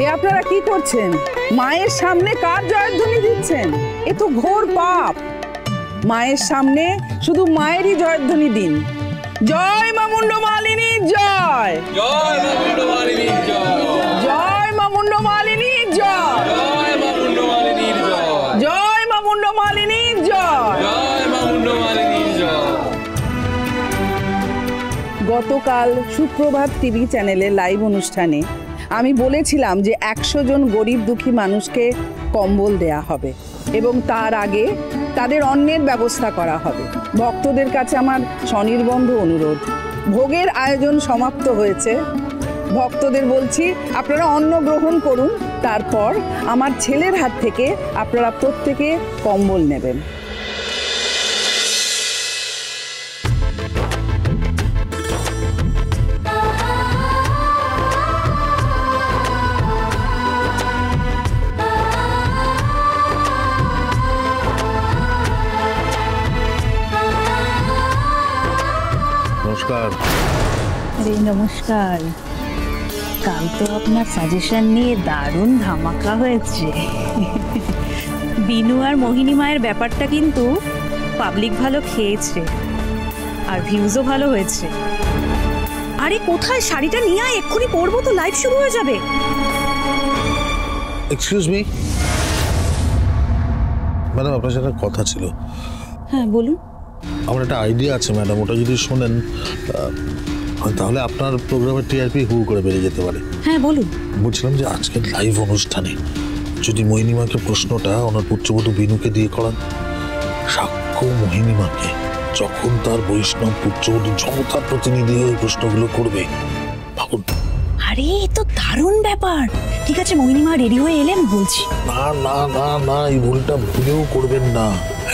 এ আপনারা কি করছেন? মায়ের সামনে কার জয়ধ্বনি দিচ্ছেন? এ তো ঘোর পাপ। মায়ের সামনে শুধু মায়েরই জয়ধ্বনি দিন। জয় মা মুন্ডমালিনী জয়, জয় মা মুন্ডমালিনী জয়, জয় মা মুন্ডমালিনী জয়, জয় মা মুন্ডমালিনী জয়, জয় মা মুন্ডমালিনী জয়, জয় মা মুন্ডমালিনী জয়। গতকাল সুপ্রভাত টিভি চ্যানেলে লাইভ অনুষ্ঠানে আমি বলেছিলাম যে 100 জন গরিব দুঃখী মানুষকে কম্বল দেয়া হবে এবং তার আগে তাদের অন্নের ব্যবস্থা করা হবে। ভক্তদের কাছে আমার স্বনির্বন্ধ অনুরোধ, ভোগের আয়োজন সমাপ্ত হয়েছে। ভক্তদের বলছি আপনারা অন্ন গ্রহণ করুন, তারপর আমার ছেলের হাত থেকে আপনারা প্রত্যেকে কম্বল নেবেন। নমস্কার। আরে নমস্কার। কাল তো আপনার সাজেশন নিয়ে দারুণ ধামাকা হয়েছে। বিনু আর মোহিনী মায়ের ব্যাপারটা কিন্তু পাবলিক ভালো খেয়েছে আর ভিউজও ভালো হয়েছে। আরে কোথায় শাড়িটা নিয়ে আয়, এক্ষুনি পরবো তো, লাইভ শুরু হয়ে যাবে। এক্সকিউজ মি ম্যাডাম, আপনার সাথে কথা ছিল। হ্যাঁ বলুন। আমার একটা আইডিয়া আছে ম্যাডাম, ওটা যদি শোনেন তাহলে আপনার প্রোগ্রামের টিআরপি হু করে বেরিয়ে যেতে পারে। হ্যাঁ বলুন। বলছিলাম যে আজকের লাইভ অনুষ্ঠানে যদি মোহিনীমাকে প্রশ্নটা ওনার পুত্রবধূ বিনুকে দিয়ে করান, সাক্ষ্য মোহিনীমাকে যখন তার বৈষ্ণব পুত্রবধূ জনতার প্রতিনিধি হয়ে প্রশ্নগুলো করবে, ভাবুন। আরে এ তো দারুণ ব্যাপার। ঠিক আছে, মোহিনী মা রেডি হয়ে এলে আমি বলছি। না না না না, এই ভুলটা ভুলেও করবেন না।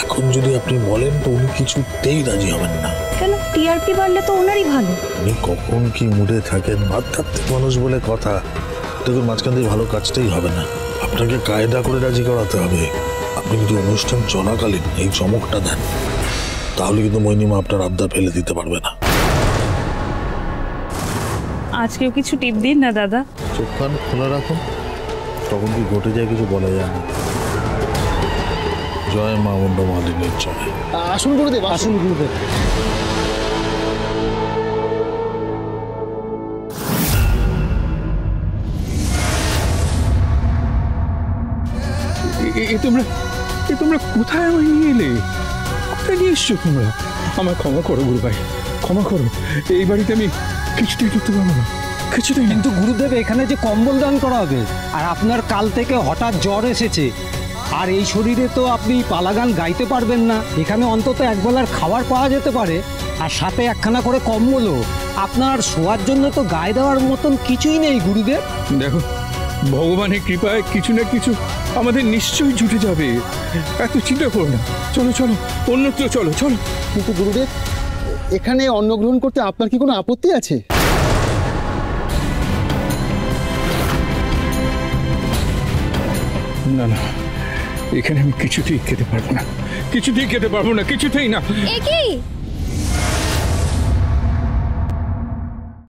এখন যদি আপনি বলেন তো উনি কিছুতেই রাজি হবেন না। কেন? টিআরপি বাড়লে তো ওনারই ভালো। উনি কখন কি মুডে থাকেন, আধ্যাত্মিক মানুষ বলে কথা। দেখুন, মাঝখান দিয়ে ভালো কাজটাই হবে না। আপনাকে কায়দা করে রাজি করাতে হবে। আপনি যদি অনুষ্ঠান চলাকালীন এই চমকটা দেন, তাহলে কিন্তু মোহিনীমা আপনার আবদার ফেলে দিতে পারবে না। আজকেও কিছু টিপ দিন না দাদা। চোখ কান খোলা রাখুন, তখন কি ঘটে যায় কিছু বলা যায় না। জয় মা মুন্ডমালিনীর জয়। আসুন গুরুদেব, আসুন গুরুদেব। তোমরা কোথায় আমায় নিয়ে এলে? কোথায় নিয়ে এসছো তোমরা? আমার ক্ষমা করো গুরু ভাই, ক্ষমা করো। এই বাড়িতে আমি কিছুতেই করতে পারবো না, কিছুতেই। কিন্তু গুরুদেব, এখানে যে কম্বল দান করা হবে, আর আপনার কাল থেকে হঠাৎ জ্বর এসেছে, আর এই শরীরে তো আপনি পালাগান গাইতে পারবেন না। এখানে অন্তত একবেলার খাবার পাওয়া যেতে পারে, আর সাথে একখানা করে কম্বলও। আপনার শোয়ার জন্য তো গায়ে দেওয়ার মতন কিছুই নেই গুরুদেব। দেখো, ভগবানের কৃপায় কিছু না কিছু আমাদের নিশ্চয়ই জুটে যাবে, এত চিন্তা করো না। চলো চলো, অন্যত্র চলো চলো। কিন্তু গুরুদেব, এখানে অন্ন গ্রহণ করতে আপনার কি কোনো আপত্তি আছে? না না, এখানে আমি কিছুতেই খেতে পারবো না, কিছুতেই খেতে পারবো না, কিছুতেই না। এ কি?